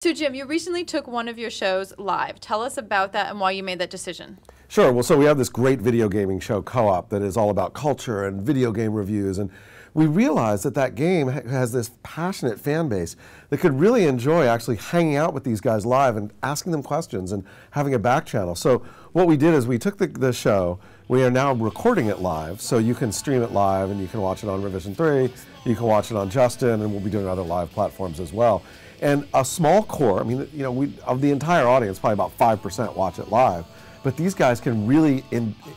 So Jim, you recently took one of your shows live. Tell us about that and why you made that decision. Sure. Well, so we have this great video gaming show, Co-op, that is all about culture and video game reviews. And we realized that that game has this passionate fan base that could really enjoy actually hanging out with these guys live and asking them questions and having a back channel. So what we did is we took the show, we are now recording it live, so you can stream it live and you can watch it on Revision3, you can watch it on Justin, and we'll be doing other live platforms as well. And a small core, I mean, you know, of the entire audience, probably about 5% watch it live. But these guys can really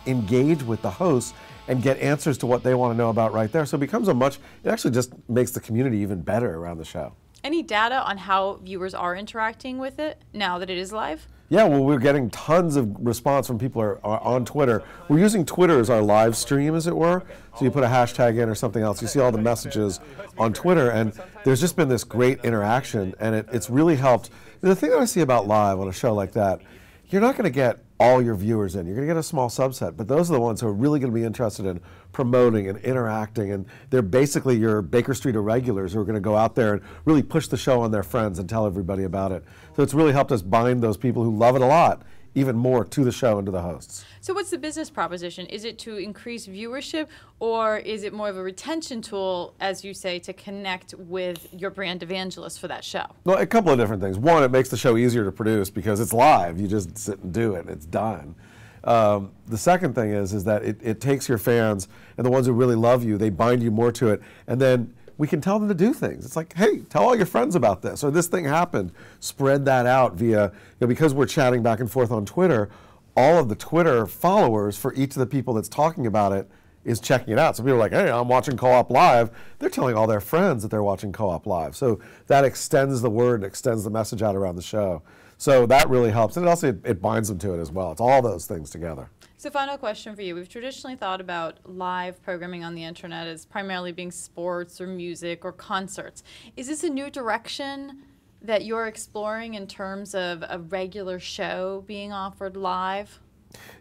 engage with the hosts and get answers to what they want to know about right there. So it becomes it actually just makes the community even better around the show. Any data on how viewers are interacting with it now that it is live? Yeah, well, we're getting tons of response from people are on Twitter. We're using Twitter as our live stream, as it were. So you put a hashtag in or something else, you see all the messages on Twitter, and there's just been this great interaction, and it's really helped. The thing that I see about live on a show like that, you're not going to get all your viewers in. You're going to get a small subset, but those are the ones who are really going to be interested in promoting and interacting, and they're basically your Baker Street irregulars who are going to go out there and really push the show on their friends and tell everybody about it. So it's really helped us bind those people who love it a lot even more to the show and to the hosts. So what's the business proposition? Is it to increase viewership, or is it more of a retention tool, as you say, to connect with your brand evangelists for that show? Well, a couple of different things. One, it makes the show easier to produce because it's live. You just sit and do it. It's done. The second thing is that it takes your fans and the ones who really love you, they bind you more to it, and then we can tell them to do things. It's like, hey, tell all your friends about this, or this thing happened. Spread that out via, because we're chatting back and forth on Twitter, all of the Twitter followers for each of the people that's talking about it is checking it out. So people are like, hey, I'm watching Co-op Live. They're telling all their friends that they're watching Co-op Live. So that extends the word and extends the message out around the show. So that really helps. And it binds them to it as well. It's all those things together. So final question for you. We've traditionally thought about live programming on the internet as primarily being sports or music or concerts. Is this a new direction that you're exploring in terms of a regular show being offered live?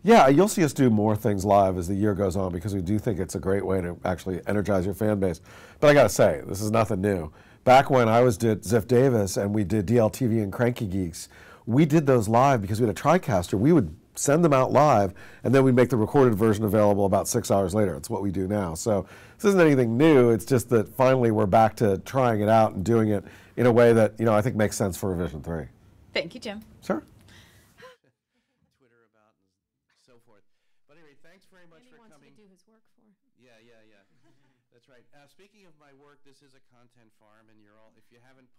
Yeah, you'll see us do more things live as the year goes on because we do think it's a great way to actually energize your fan base. But I got to say, this is nothing new. Back when I did Ziff Davis and we did DLTV and Cranky Geeks, we did those live because we had a TriCaster. We would send them out live, and then we'd make the recorded version available about 6 hours later. It's what we do now. So this isn't anything new. It's just that finally we're back to trying it out and doing it in a way that I think makes sense for Revision3. Thank you, Jim. Sure. Twitter about and so forth. But anyway, thanks very much for coming. Do his work for. Yeah. That's right. Speaking of my work, this is a content farm, and if you haven't